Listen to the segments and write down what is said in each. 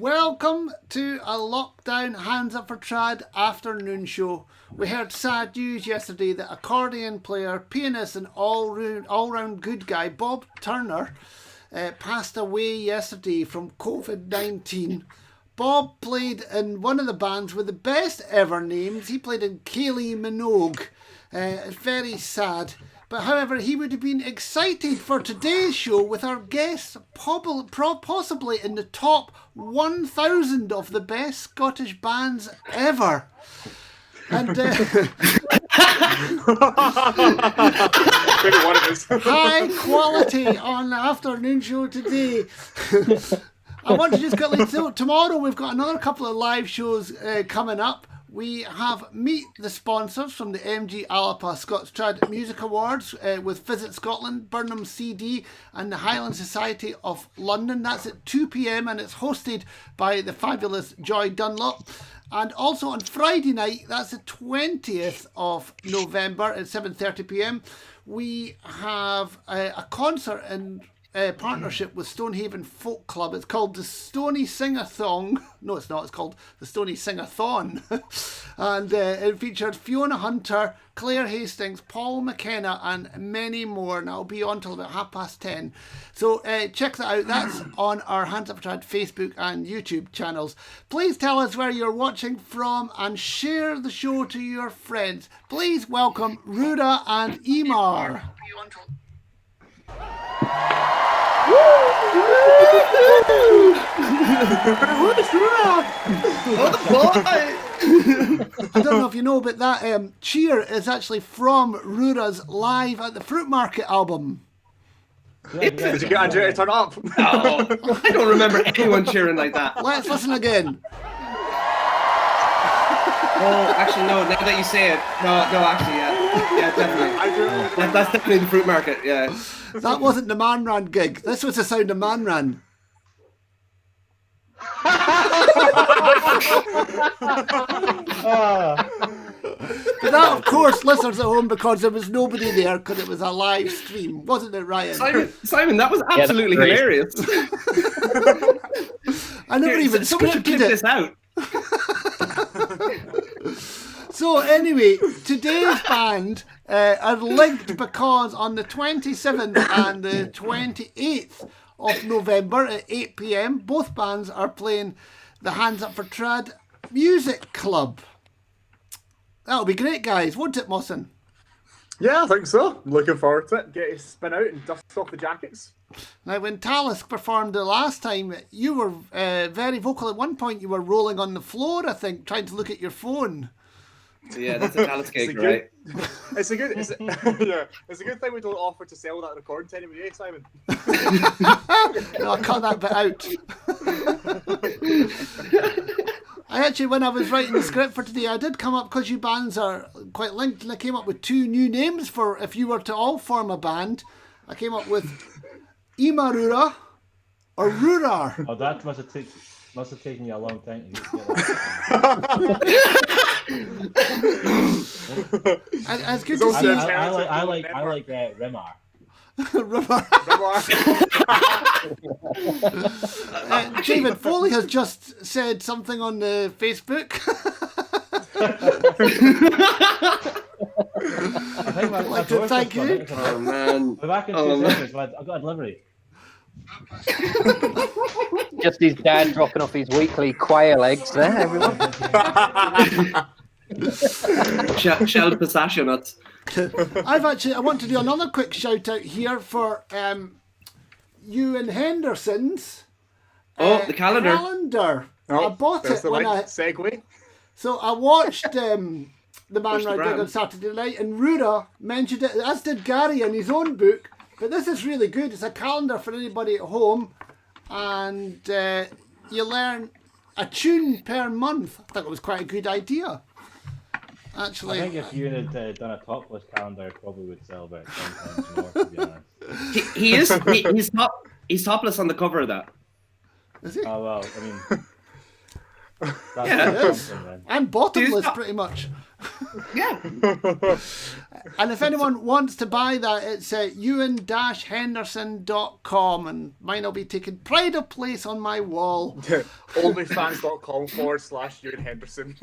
Welcome to a lockdown Hands Up for Trad afternoon show. We heard sad news yesterday that accordion player, pianist and all-round good guy Bob Turner passed away yesterday from COVID-19. Bob played in one of the bands with the best ever names. He played in Kylie Minogue. It's very sad. But however, he would have been excited for today's show with our guests possibly in the top 1,000 of the best Scottish bands ever. And high quality on the afternoon show today. I want to just quickly, so tomorrow we've got another couple of live shows coming up. We have Meet the Sponsors from the MG Alapa Scots Trad Music Awards with Visit Scotland, Burnham CD and the Highland Society of London. That's at 2 p.m. and it's hosted by the fabulous Joy Dunlop. And also on Friday night, that's the 20th of November at 7:30 p.m, we have a concert in partnership with Stonehaven Folk Club. It's called the Stony Sing-a-thon. No, it's not. It's called the Stony Sing-a-thon. And it featured Fiona Hunter, Claire Hastings, Paul McKenna and many more. And I'll be on till about 10:30. So check that out. That's on our Hands Up for Trad Facebook and YouTube channels. Please tell us where you're watching from and share the show to your friends. Please welcome Rura and Ìmar. I don't know if you know, but that cheer is actually from Rura's Live at the Fruit Market album. Did you get Andrew to turn up? No, I don't remember anyone cheering like that. Let's listen again. Oh, actually, no. Now that you say it, actually, yeah, definitely. That's definitely the Fruit Market. Yeah. That wasn't the Manran gig. This was the sound of Manran. But that, of course, listeners at home, because there was nobody there, because it was a live stream, wasn't it, Ryan? Simon, that was absolutely hilarious. I never even scripted it. This out. So anyway, today's band are linked because on the 27th and the 28th of November at 8 p.m, both bands are playing the Hands Up for Trad Music Club. That'll be great, guys, won't it, Mawson? Yeah, I think so. Looking forward to it. Get to spin out and dust off the jackets. Now, when Talis performed the last time, you were very vocal. At one point, you were rolling on the floor, I think, trying to look at your phone. Yeah, that's a Talis cake, right? It's a good thing we don't offer to sell that recording to anybody, Simon. No, I'll cut that bit out. I actually, when I was writing the script for today, I did come up, because you bands are quite linked, and I came up with two new names for if you were to all form a band. I came up with Ìmar or Rura. Oh, that must have taken you a long time to get that. It's good to see. I like Ìmar. David Foley has just said something on the Facebook. I'd like to thank you. Oh man! We're back in 2 seconds. I've got a delivery. Just his dad dropping off his weekly quail eggs there, everyone. Shelled pistachio nuts. I want to do another quick shout out here for you and Henderson's. The calendar. I bought it when segue. So I watched the Man Round gig on Saturday night, and Rura mentioned it, as did Gary in his own book. But this is really good. It's a calendar for anybody at home, and you learn a tune per month. I think it was quite a good idea. Actually, I think if you had done a topless calendar, it probably would sell about 10 times more, to be honest. He's topless on the cover of that. Is he? Oh well, I mean, that's Yeah, something then. I'm bottomless, pretty much. Yeah. And if anyone wants to buy that, it's at ewan-henderson.com, and mine will be taking pride of place on my wall. Onlyfans.com/Ewan Henderson.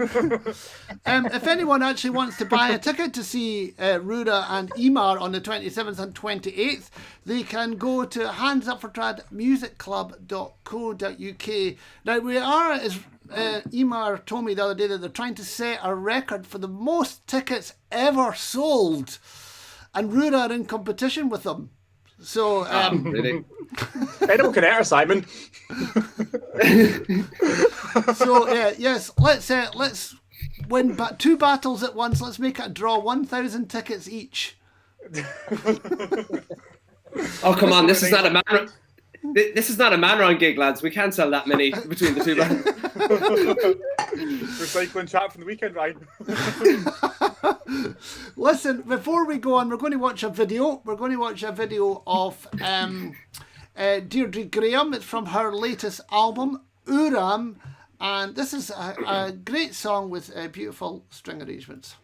If anyone actually wants to buy a ticket to see Rura and Ìmar on the 27th and 28th, they can go to handsupfortradmusicclub.co.uk. Now, we are, as Ìmar told me the other day, that they're trying to set a record for the most tickets ever sold, and Rura are in competition with them. So, Really? Anyone can enter, Simon. so yes, let's win 2 battles at once. Let's make it a draw. 1,000 tickets each. Oh, come on! This is not a man. This is not a man-round gig, lads. We can't sell that many between the two bands. Recycling chat from the weekend, right? Listen, before we go on, we're going to watch a video. We're going to watch a video of Deirdre Graham. It's from her latest album, Uram, and this is a great song with beautiful string arrangements.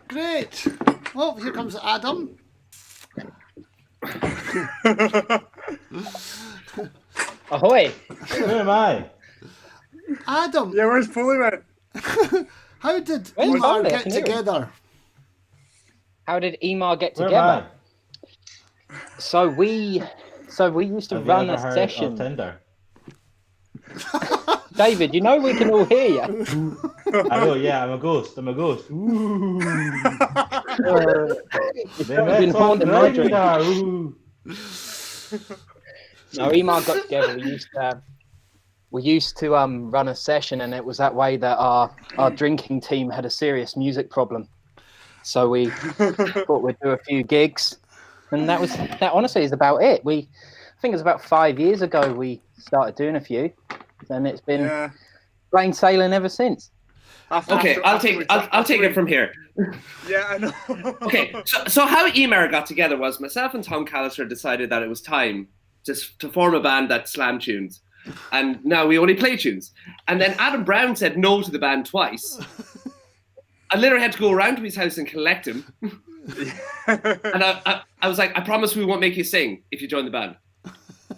Great. Oh, here comes Adam. Ahoy! Who am I? Adam, Yeah, where's Pulley, man? how did Where's Ìmar Marley? I get can hear him. together? How did Ìmar get Where together? am So we used to I? Have run you a ever heard session. of Tinder? David, you know we can all hear you. I know, yeah, I'm a ghost. Ooh. They You've met been on haunting my dreams. Grindr. Ooh. No, Ìmar got together. We used to run a session, and it was that way that our drinking team had a serious music problem. So we thought we'd do a few gigs, and that honestly is about it. I think it was about 5 years ago we started doing a few, and it's been plain sailing ever since. Okay, I'll take it from here. Yeah, I know. Okay, so how Ìmar got together was myself and Tom Callister decided that it was time to form a band that slam tunes. And now we only play tunes. And then Adam Brown said no to the band twice. I literally had to go around to his house and collect him. And I was like, I promise we won't make you sing if you join the band.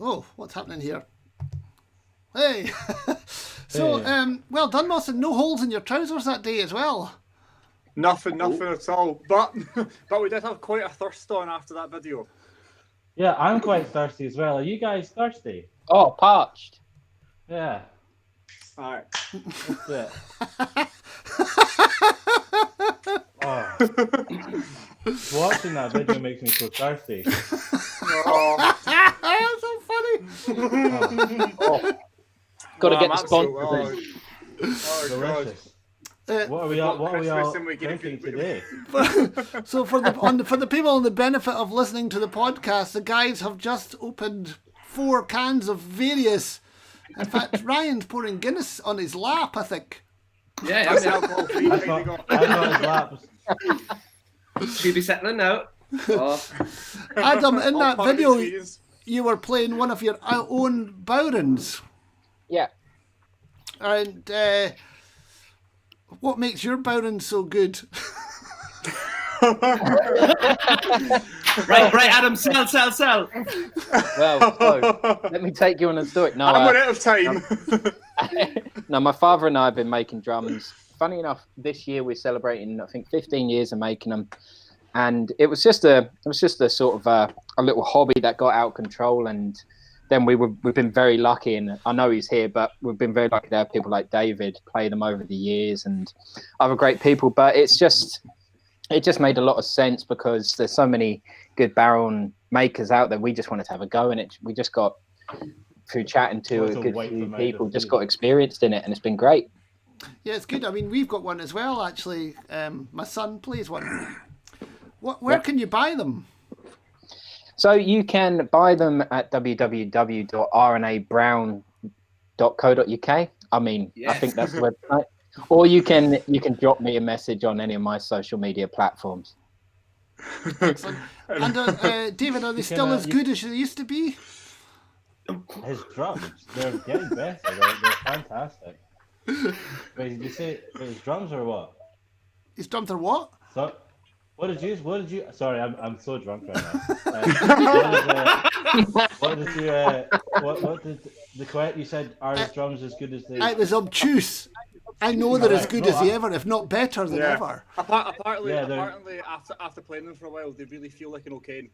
Oh, what's happening here? Hey. So, Hey. well done, Mawson. No holes in your trousers that day as well. Nothing at all. But we did have quite a thirst on after that video. Yeah, I'm quite thirsty as well. Are you guys thirsty? Oh, parched. Yeah, All right. that's it. Oh. Watching that video makes me so thirsty. Oh, That's so funny. Oh. Got to oh, get I'm the sponsor. absolute- oh, God. Delicious. Uh, What are we all Christmas and we get drinking it- today? So for the people on the benefit of listening to the podcast, the guys have just opened 4 cans of various. In fact, Ryan's pouring Guinness on his lap, I think. Yeah, That's yeah. alcohol-free. I got his laps. She'll be settling out. Oh, Adam, in All that part of video, the experience. you were playing one of your own Bowdens. Yeah. And what makes your Bowden so good? right, Adam, sell. Well, so, let me take you on a story. No, I'm out of time. no, my father and I have been making drums. Funny enough, this year we're celebrating, I think, 15 years of making them, and it was just a sort of a little hobby that got out of control. And then we've been very lucky, and I know he's here, but we've been very lucky to have people like David play them over the years and other great people. But it just made a lot of sense because there's so many good barrel makers out there. We just wanted to have a go, and we just got through chatting to Want a to good wait few for me people, to just see. got experienced in it, and it's been great. Yeah, it's good. I mean, we've got one as well, actually. My son plays one. Where can you buy them? So you can buy them at www.rnabrown.co.uk. I mean, I Yes. think that's the website. Or you can drop me a message on any of my social media platforms. Excellent. And David, are they still as good as they used to be? His drums, they're getting better. They're fantastic. Wait, did you say his drums or what? His drums are what? So, what did you? Sorry, I'm so drunk right now. What did the correct? You said are his drums as good as they? It was obtuse. I know they're as good No, as they ever, if not better than Yeah. ever. Apparently, Yeah, they're- apparently after playing them for a while, they really feel like an cocaine.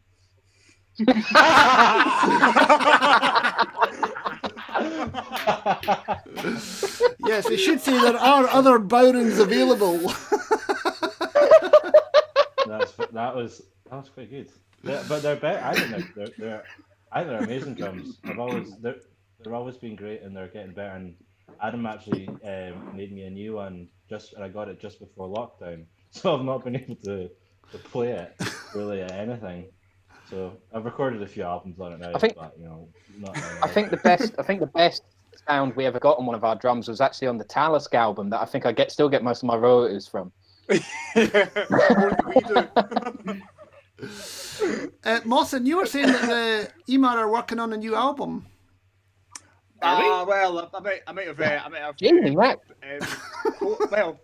Yes, we should say there are other Bowdens available. That was quite good. But they're better. I think they're amazing drums. They're always been great, and they're getting better. And Adam actually made me a new one and I got it just before lockdown, so I've not been able to play it really at anything. So I've recorded a few albums on it now. I think- but, not. I think the best sound we ever got on one of our drums was actually on the Talisk album that I think I still get most of my royalties from. Yeah, more than we do. Mawson, you were saying that the Ìmar are working on a new album. Well, I might have. Gee, Mac. Well,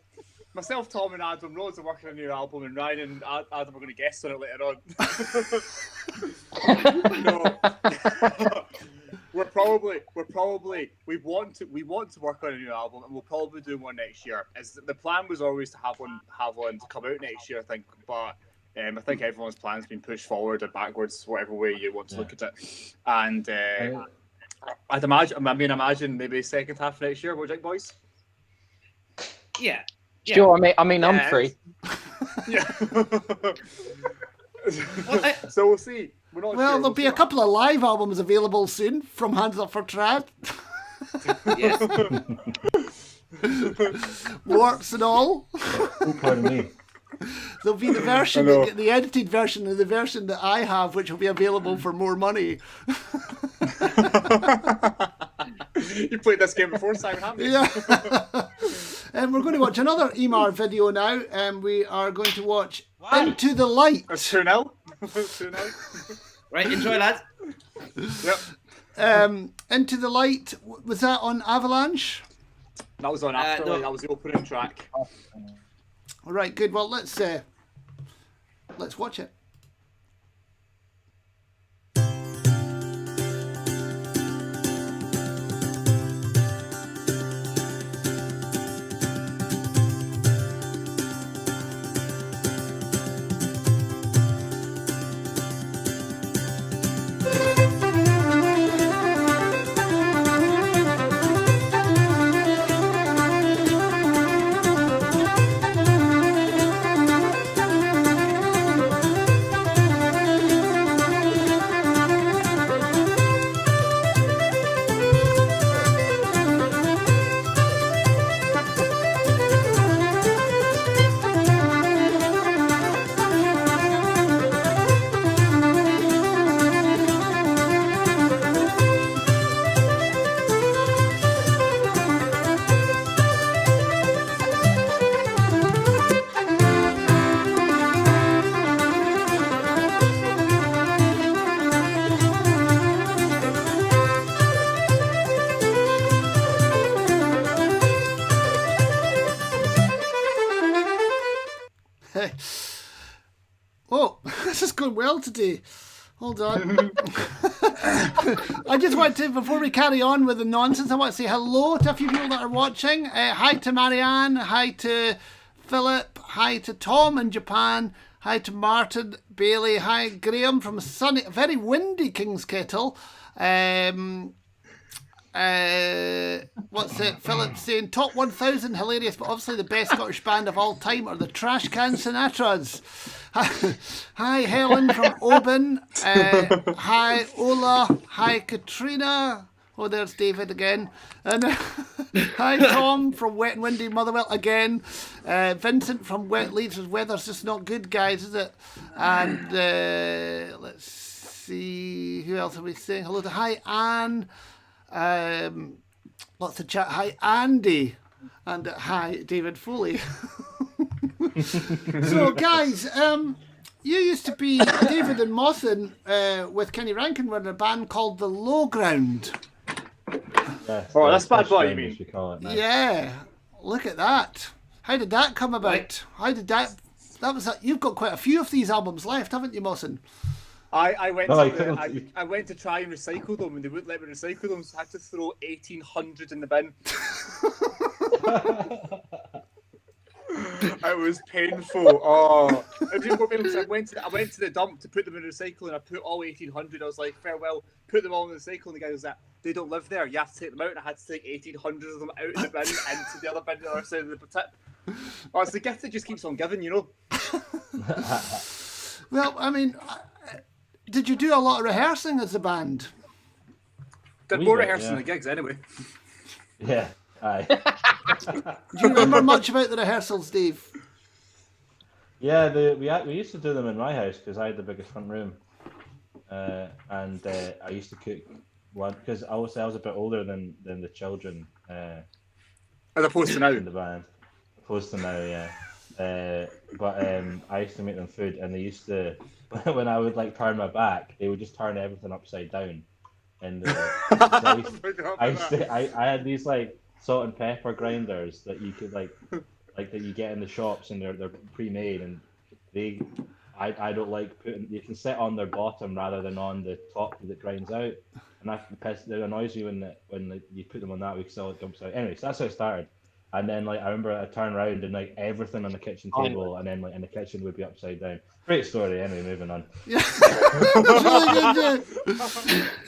myself, Tom, and Adam Rhodes are working on a new album, and Ryan and Adam are going to guest on it later on. No. we want to work on a new album, and we'll probably do one next year. As the plan was always to have one to come out next year, I think, but I think everyone's plans been pushed forward or backwards, whatever way you want to look at it. And I'd imagine maybe second half of next year. What do you think, boys? yeah. Sure, I mean, I'm Yeah, free. Yeah. Well, So we'll see. We're not Well, sure. there'll be a couple of live albums available soon from Hands Up for Trad. Yes. Warps and all. Oh, pardon me. There'll be the version, the edited version of the version that I have, which will be available for more money. You played this game before, Simon, haven't you? Yeah. And we're going to watch another Ìmar video now, and we are going to watch Into the Light. It's 2-0. 2-0. Right, enjoy, lads. Yep. Into the Light, was that on Avalanche? That was on Afterlight. No. That was the opening track. All right, good. Well, let's watch it. this is going well today. Hold on. I just want to, before we carry on with the nonsense, I want to say hello to a few people that are watching. Hi to Marianne. Hi to Philip. Hi to Tom in Japan. Hi to Martin Bailey. Hi Graham from sunny, very windy King's Kettle. What's it? Philip saying top 1,000 hilarious, but obviously the best Scottish band of all time are the Trash Can Sinatras. Hi Helen from Oban. Hi Ola. Hi Katrina. Oh, there's David again. And hi Tom from Wet and Windy Motherwell again. Vincent from Wet Leeds. Weather's just not good, guys, is it? And let's see, who else are we saying hello to? Hi Anne. Lots of chat. Hi Andy. And hi David Foley. So guys, you used to be David and Mawson with Kenny Rankin were in a band called The Low Ground. Yes, Oh, that's Bad Boy, you Train, mean? as we call it now. Yeah, look at that. How did that come about? How did that was you've got quite a few of these albums left, haven't you, Mawson? I went No, I went to try and recycle them, and they wouldn't let me recycle them, so I had to throw 1,800 in the bin. It was painful. Oh, if you I went to the dump to put them in the recycle, and I put all 1,800. I was like, farewell, put them all in the recycle. And the guy was like, they don't live there. You have to take them out. And I had to take 1,800 of them out of the bin into the other bin on the other side of the tip. Oh, it's the gift that just keeps on giving, you know. Well, I mean, did you do a lot of rehearsing as a band? Did We more did, rehearsing yeah. the gigs anyway. Yeah, aye. Do you remember much about the rehearsals, Dave? Yeah, we used to do them in my house because I had the biggest front room, and I used to cook one because I was a bit older than the children As opposed to now. in the band, opposed to now, yeah. But I used to make them food, and they used to when I would like turn my back, they would just turn everything upside down, and I had these like salt and pepper grinders that you could like that you get in the shops, and they're pre-made, and I don't like putting, you can sit on their bottom rather than on the top that grinds out, and that annoys you when you put them on that because it jumps out. Anyway, so that's how it started. And then like I remember I turned around and like everything on the kitchen table, and then like in the kitchen would be upside down. Great story. Anyway, moving on. Yeah, that's really good.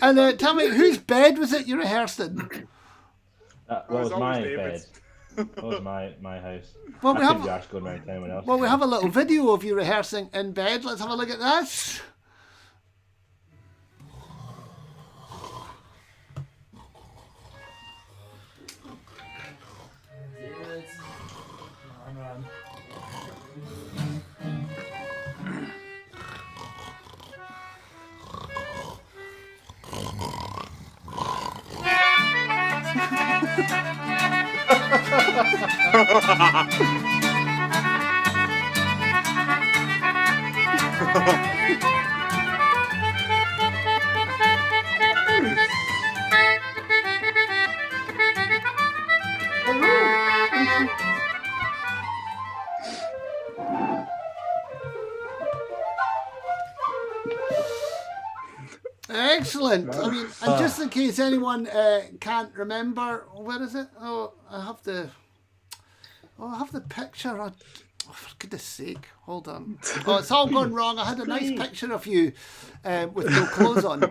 And tell me, whose bed was it you rehearsed in? What was was my always bed? David's. What was my house? Well, I we couldn't have be arsed going around to anyone else. well, we have a little video of you rehearsing in bed. Let's have a look at this. Excellent. I mean, and just in case anyone can't remember, where is it? Oh, I have the picture. Oh, for goodness sake, hold on. Oh, it's all gone wrong. I had a nice picture of you with no clothes on.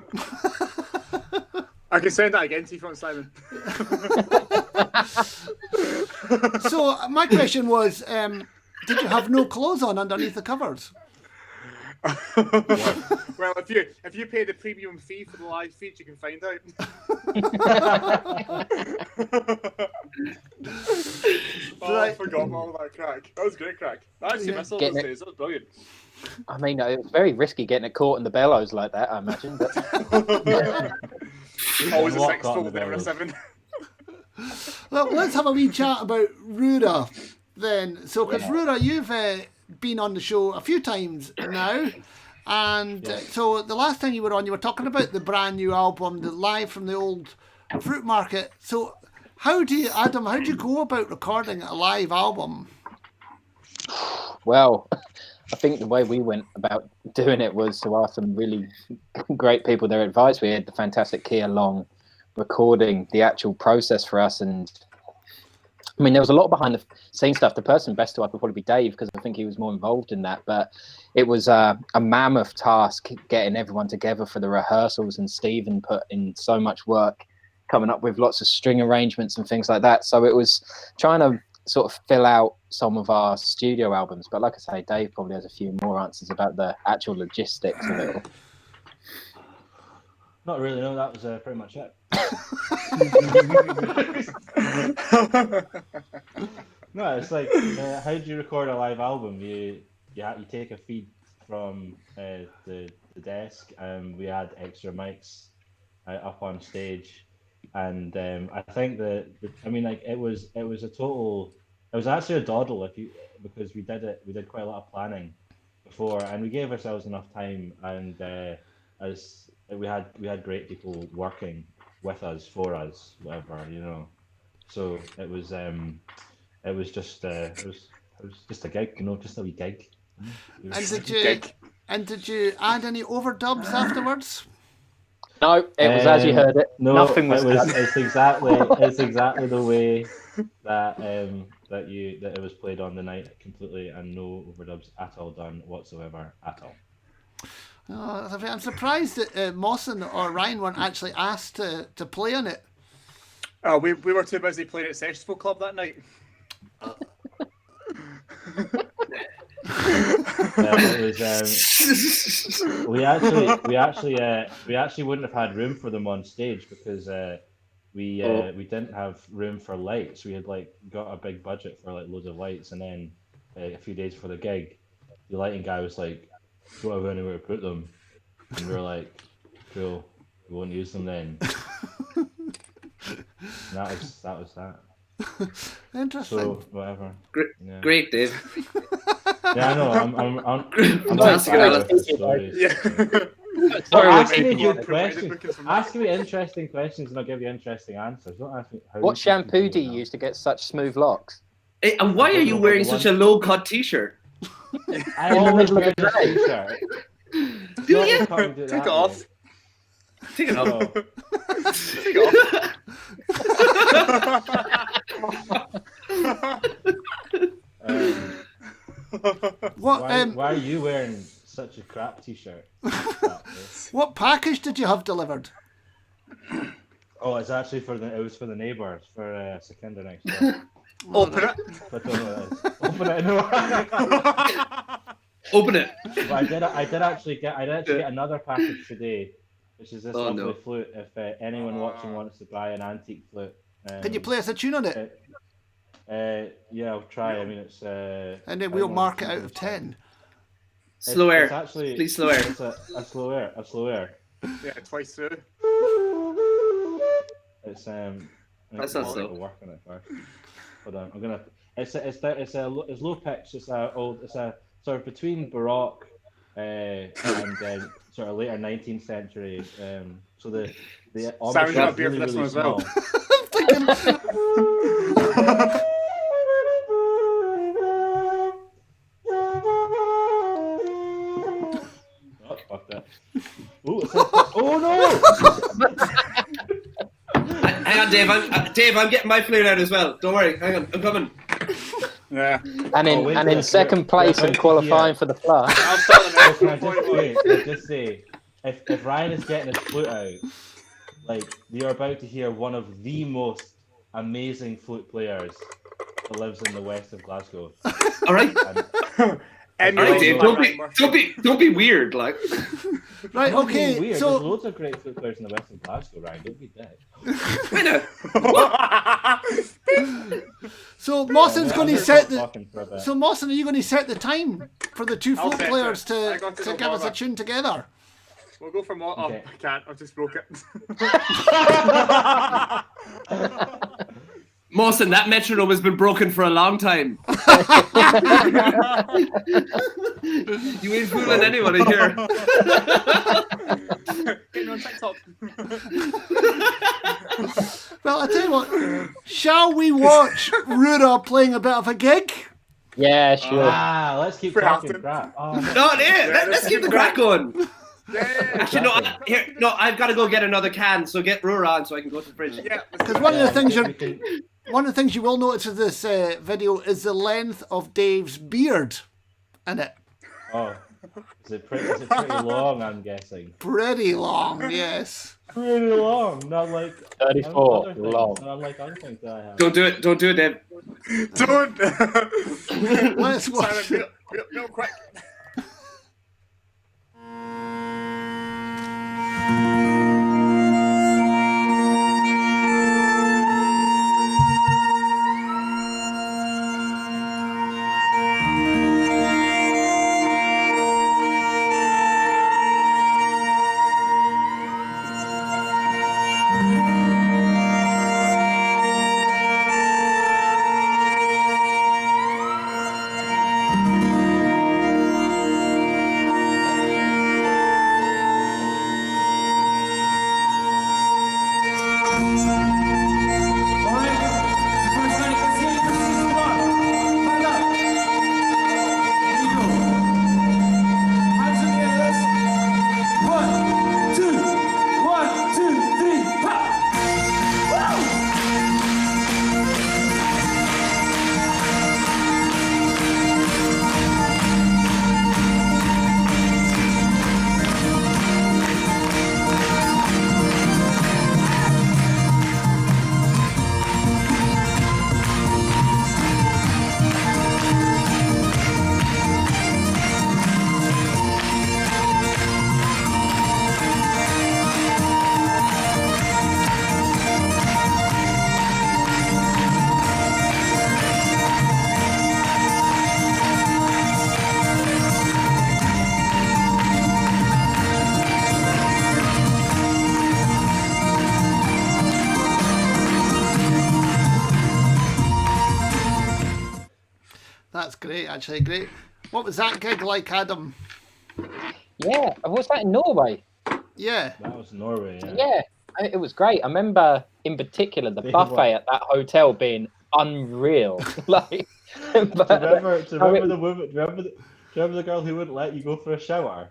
I can send that again to you if you want, Simon. So my question was, did you have no clothes on underneath the covers? Well, if you pay the premium fee for the live feed, you can find out. I forgot all that crack. That was great crack. I actually missed all those days. That was brilliant. I mean, it's very risky getting it caught in the bellows like that, I imagine. But Always a What 6 got in fold, the never a bellows? 7. Well, let's have a wee chat about Rura then. So, because Rura, you've been on the show a few times now. And so the last time you were on, you were talking about the brand new album, the Live from the Old Fruit Market. So how do you go about recording a live album? well, I think the way we went about doing it was to ask some really great people their advice. We had the fantastic Kia Long recording the actual process for us, and I mean, there was a lot behind the scenes stuff. The person best to us would probably be Dave, because I think he was more involved in that. But it was a mammoth task getting everyone together for the rehearsals, and Stephen put in so much work coming up with lots of string arrangements and things like that. So it was trying to sort of fill out some of our studio albums. But like I say, Dave probably has a few more answers about the actual logistics of it all. Not really, no, that was pretty much it. No, it's like, how do you record a live album? You take a feed from the desk, and we had extra mics up on stage, and I think it was actually a dawdle because we did quite a lot of planning before, and we gave ourselves enough time, and we had great people working with us, for us, whatever, you know. So it was just a gig, you know, just a wee gig. And did you add any overdubs afterwards? No, it was as you heard it. No, Nothing was done. It's exactly the way that it was played on the night, completely, and no overdubs at all done whatsoever at all. Oh, I'm surprised that Mawson or Ryan weren't actually asked to play on it. Oh, we were too busy playing at Sexful Club that night. It was, we actually wouldn't have had room for them on stage because we didn't have room for lights. We had got a big budget for loads of lights, and then a few days before the gig, the lighting guy was like, "Don't have anywhere to put them," and we were like, "Cool, we won't use them then." And that was that. Interesting. So whatever. Great, Dave. Yeah, I know. I'm Fantastic analysis. Ask me interesting questions, and I'll give you interesting answers. Don't ask me What shampoo do you use to get such smooth locks? Hey, and why are you wearing such a low-cut T-shirt? I always wear a T-shirt. Do you? Take it off. Take it off. Take it off. Why are you wearing such a crap T-shirt? What package did you have delivered? Oh, it's actually for the neighbours for Sekinder next door. Open it. But I don't know what it is. Open it. No. Open it. But I did actually get another package today, which is this lovely flute. If anyone watching wants to buy an antique flute, can you play us a tune on it? Yeah, I'll try. I mean, it's. And then we'll mark it out of 10. Slow air. Actually, please slow air. It's a slow air. Yeah, twice through. It's That's not slow. Work on it first. Hold on, I'm gonna. It's low pitch. It's a sort of between Baroque and then sort of later 19th century. So the Sound got beer really, for this really one as well. Oh, fuck that. Oh no! Hang on, Dave. I'm getting my flute out as well. Don't worry. Hang on, I'm coming. Yeah. And in second place and qualifying for the flush. I'll start the Can I just say, if Ryan is getting his flute out, you're about to hear one of the most amazing flute players that lives in the west of Glasgow. All right. And All right, Dave. Don't be weird, like. Right. Okay. Weird. So There's loads of great flute players in the west of Glasgow, Ryan. Don't be dead. Wait a So Mawson's going to set the. So So Mawson, are you going to set the time for the two I'll flute set players it. to I got to give go us a bother. tune together? We'll go for more. Okay. Oh, I can't. I've just broke it. Mawson, that metronome has been broken for a long time. You ain't fooling anyone in here. Getting on TikTok. Well, I tell you what. Shall we watch Rura playing a bit of a gig? Yeah, sure. Let's keep For talking Aston. crap. Oh, No, let's keep the crack going. Yeah. Actually, no, I've got to go get another can, so get Rura on so I can go to the fridge. Yeah. Because one of the things we can- one of the things you will notice in this video is the length of Dave's beard in it. Oh, is it pretty long? I'm guessing. Pretty long, yes. Pretty long, not like 34 other things, long. Not like other things that I have. Don't do it, Dave. Don't. Let's watch Simon, it. real quick. That's great, actually, great. What was that gig like, Adam? Yeah, was that in Norway? Yeah. That was Norway. Yeah, it was great. I remember in particular the They buffet were- at that hotel being unreal. Like, but, Do you remember how the it- woman? Do you remember the girl who wouldn't let you go for a shower?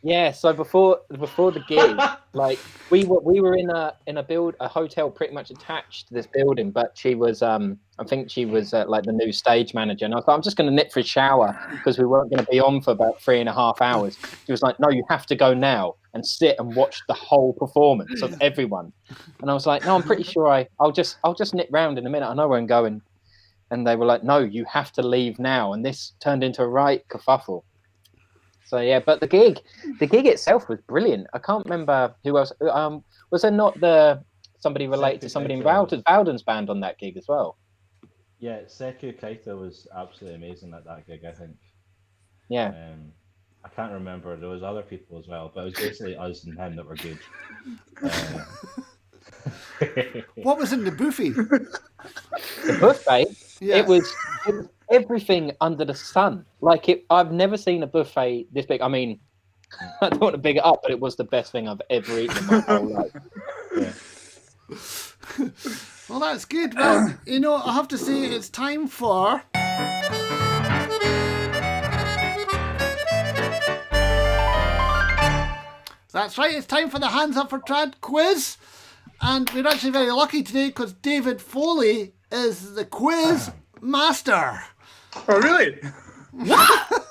yeah. So before the gig, like we were in a hotel pretty much attached to this building, but she was I think she was like the new stage manager, and I thought I'm just going to nip for a shower because we weren't going to be on for about 3.5 hours. She was like, no, you have to go now and sit and watch the whole performance of everyone. And I was like, no, I'm pretty sure I'll just nip round in a minute. I know where I'm going. And they were like, no, you have to leave now. And this turned into a right kerfuffle. So yeah, but the gig itself was brilliant. I can't remember who else. Was there not somebody related to somebody in Bowden's band on that gig as well? Yeah, Seku Kaito was absolutely amazing at that gig, I think. Yeah. I can't remember. There was other people as well, but it was basically us and him that were good. What was in the buffet? The buffet. Yeah. It was everything under the sun. Like I've never seen a buffet this big. I mean, I don't want to big it up, but it was the best thing I've ever eaten in my whole life. Yeah. Well, that's good. Well, you know, I have to say it's time for... That's right, it's time for the Hands Up for Trad quiz. And we're actually very lucky today because David Foley is the quiz master. Oh, really?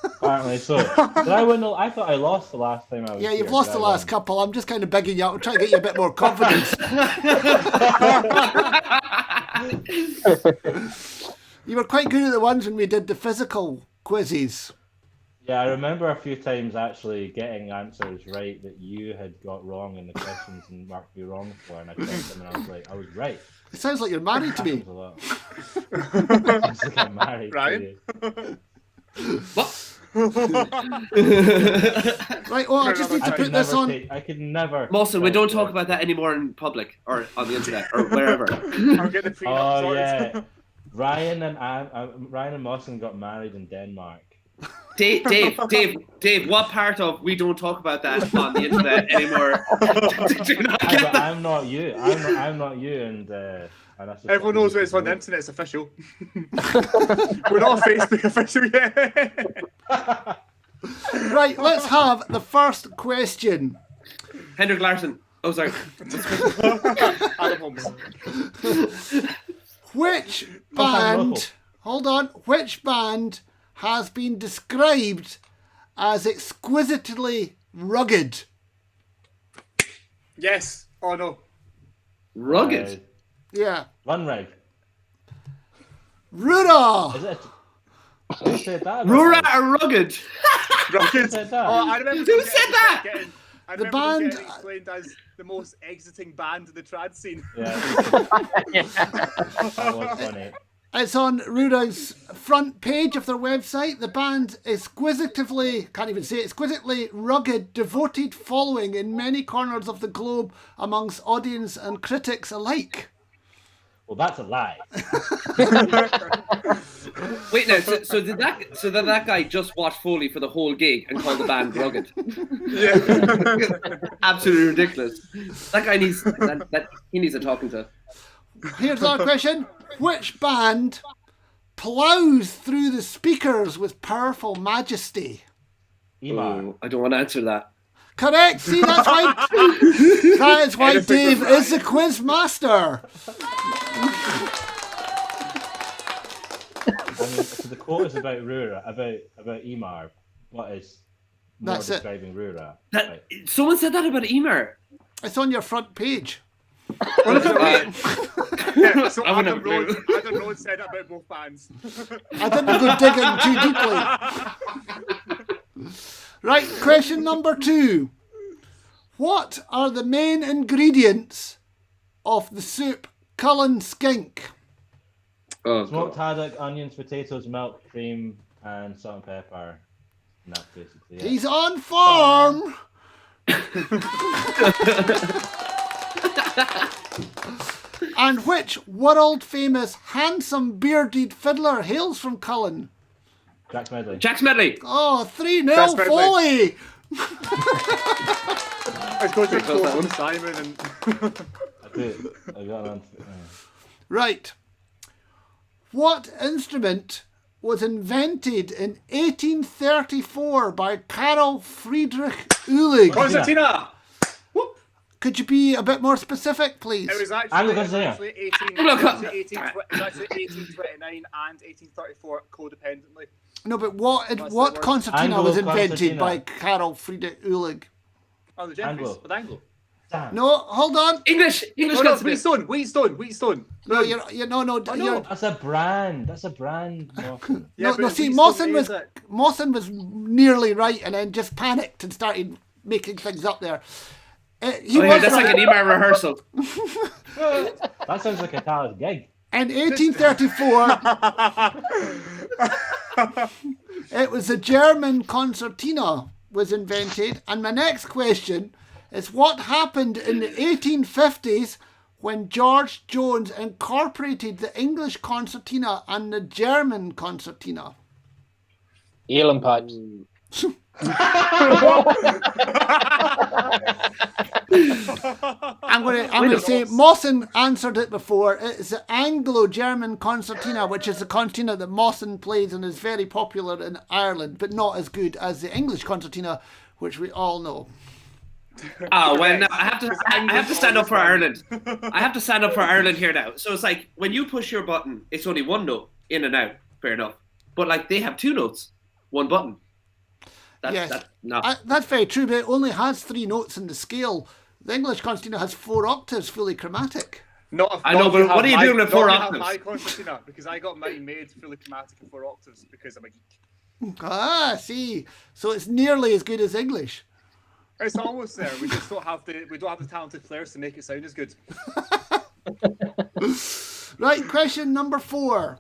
Apparently so. Did I win? I thought I lost the last time I was Yeah, here. you've lost Did the I last win? couple. I'm just kind of begging you out. I'm trying to get you a bit more confidence. You were quite good at the ones when we did the physical quizzes. Yeah, I remember a few times actually getting answers right that you had got wrong in the questions and marked me wrong for, and I checked them and I was like, I was right. It sounds like you're married to me. Happens a lot. Sounds like I'm married Ryan? to you. What? Right, well, I just need to put this on. I could never. Mawson, we don't trust talk you. about that anymore in public or on the internet or wherever. I'll get the prenup Oh sorted. yeah, Ryan and Mawson got married in Denmark. Dave, what part of we don't talk about that on the internet anymore? Did you not get that? I'm not you. I'm not you, and that's just Everyone knows when it's on the internet, it's official. We're not on Facebook official yet. Right, let's have the first question. Hendrik Larsson. Oh, sorry. Adam Holmes. Which Local. band, hold on, which band has been described as exquisitely rugged? Yes. Oh no. Rugged. Yeah. Run Reg. Rura! Is it? Who said that? Rura and Rugged. Rocket. said that? Oh, I remember. Who said that? I The remember them band- getting explained as the most exiting band in the trad scene. Yeah. That was funny. It's on Rura's front page of their website. The band exquisitely, can't even say it, exquisitely rugged, devoted following in many corners of the globe amongst audience and critics alike. Well, that's a lie. Wait, now, so did that guy just watch Foley for the whole gig and call the band Rugged? Yeah. Absolutely ridiculous. That guy needs he needs a talking to. Here's our question. Which band plows through the speakers with powerful majesty? Ìmar. Oh, I don't want to answer that. Correct. See, that's why. That is why Dave is the quiz master. I mean, so the quote is about Rura, about Ìmar. What is more That's it. describing Rura? That Right. someone said that about Ìmar. It's on your front page. Yeah, so I wouldn't Adam Rhodes said that about both bands. I didn't go digging too deeply. Right, question number 2. What are the main ingredients of the soup Cullen Skink? Oh, Smoked God. haddock, onions, potatoes, milk, cream, and salt and pepper. And that's basically it. He's on form. And which world famous handsome bearded fiddler hails from Cullen? Jack Smedley. Jack Smedley. Oh, 3-0 That's very Foley. I was going to quote on Simon and I do. I got on. Right. What instrument was invented in 1834 by Karl Friedrich Uhlig? Concertina. Could you be a bit more specific, please? It was actually, Anglo it was Concertina. actually 1829 and 1834 codependently. No, but what the what word. concertina Anglo was invented concertina. by Karl Friedrich Uhlig? Oh, the Jeffries Anglo. with Anglo. Damn. No, hold on. English No, no, consulate. No, Wheatstone. no, no. you're, That's a brand. That's a brand. Morton. Yeah, no, but see, Wheatstone Mawson was nearly right and then just panicked and started making things up there. He Oh, yeah, was that's like right. an Ìmar rehearsal. That sounds like a Talis gig. In 1834, it was the German concertina was invented. And my next question is what happened in the 1850s when George Jones incorporated the English concertina and the German concertina? Elan pipes. I'm going to say Mawson answered it before. It's the Anglo-German concertina, which is the concertina that Mawson plays and is very popular in Ireland, but not as good as the English concertina, which we all know. Oh well, no, I have to stand up for Ireland. I have to stand up for Ireland here now. So it's like when you push your button, it's only one note in and out. Fair enough. But like they have two notes, one button. Yes, no. that's very true, but it only has 3 notes in the scale. The English concertina has 4 octaves, fully chromatic. I know, but what are you doing with 4 octaves? High concertina, because I got mine made fully chromatic in 4 octaves because I'm a geek. Ah, see, so it's nearly as good as English. It's almost there. We just don't have the talented players to make it sound as good. Right, question number 4.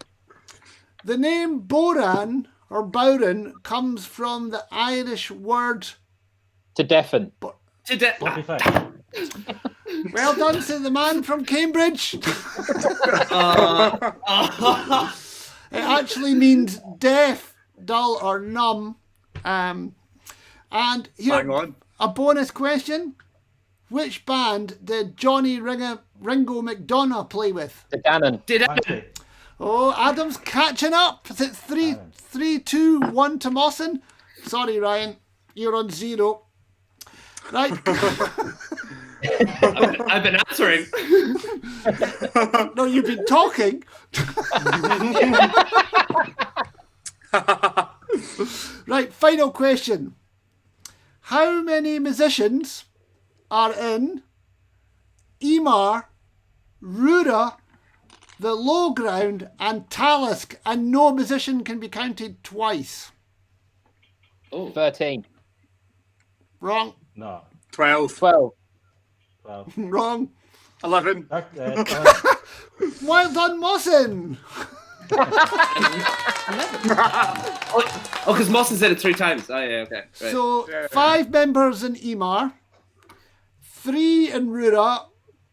The name Boran or Bowran comes from the Irish word. To deafen. Fluffy fish. Well done to the man from Cambridge. It actually means deaf, dull, or numb. And here, Hang on. a bonus question. which band did Johnny Ringo McDonough play with? The Gannon. Did I? Actually, Oh, Adam's catching up. Is it 3-2-1 to Mawson? Sorry, Ryan. You're on 0. Right. I've been answering. No, you've been talking. Right, final question. How many musicians are in Ìmar, Rura, the Low Ground, and Talisk, and no musician can be counted twice? 13. Wrong. no. 12. 12. Well, Wrong. 11. Well done, Mawson. Oh, because Mawson said it 3 times. Oh, yeah, okay. Right. So 5 members in Ìmar, 3 in Rura,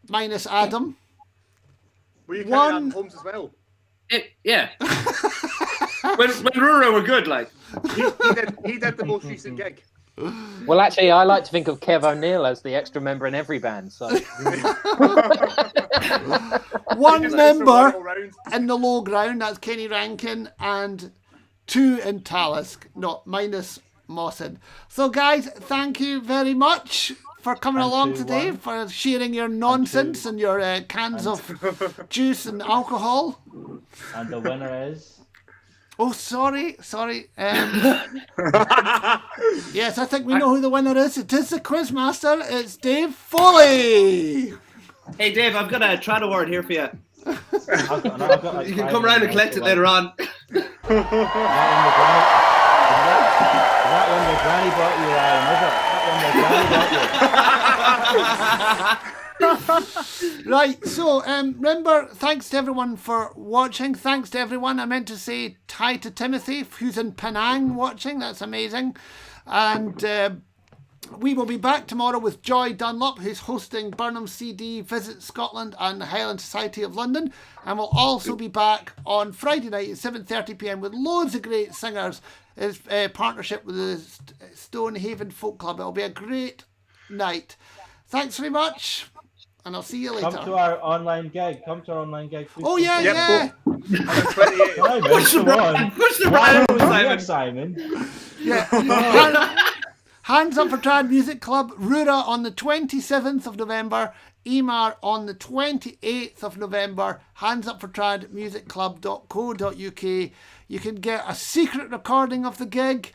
minus Adam. Were you One- counting Adam Holmes as well? Yeah. when Rura were good, like. He did the most recent gig. Well, actually, I like to think of Kev O'Neill as the extra member in every band. So One Just member all round. in the Low Ground, that's Kenny Rankin, and 2 in Talisk, not minus Mawson. So, guys, thank you very much for coming And along 2-1. today, for sharing your nonsense and your cans of juice and alcohol. and the winner is. Oh, sorry. Yes, I think we know who the winner is. It is the Quizmaster. It's Dave Foley. Hey, Dave, I've got a trad award here for you. I've got, like, You can 5 come round and minutes, collect so, it like, later on. Is that when the granny bought you, Ryan? Is it? That when the granny bought you? Right, so remember, thanks to everyone for watching. Thanks to everyone. I meant to say hi to Timothy, who's in Penang watching. That's amazing. And we will be back tomorrow with Joy Dunlop, who's hosting Burnham CD, Visit Scotland and the Highland Society of London. And we'll also be back on Friday night at 7:30 p.m. with loads of great singers. It's a partnership with the Stonehaven Folk Club. It'll be a great night. Thanks very much. And I'll see you later. Come to our online gig. Oh, yeah, Yep, yeah. 28. Simon, Push the come Brian. on. Push the Why Brian, was Simon. Simon? Yeah. Hands Up for Trad Music Club, Rura on the 27th of November, Ìmar on the 28th of November, handsupfortradmusicclub.co.uk. You can get a secret recording of the gig,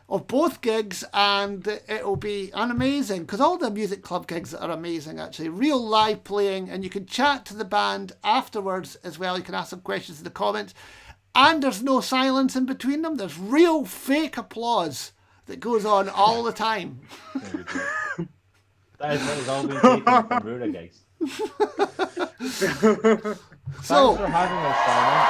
of both gigs, and it'll be amazing, because all the music club gigs are amazing, actually. Real live playing, and you can chat to the band afterwards as well. You can ask some questions in the comments, and there's no silence in between them. There's real fake applause that goes on all the time. That is all been taken from Rura gigs. So, Thanks for having us, Simon.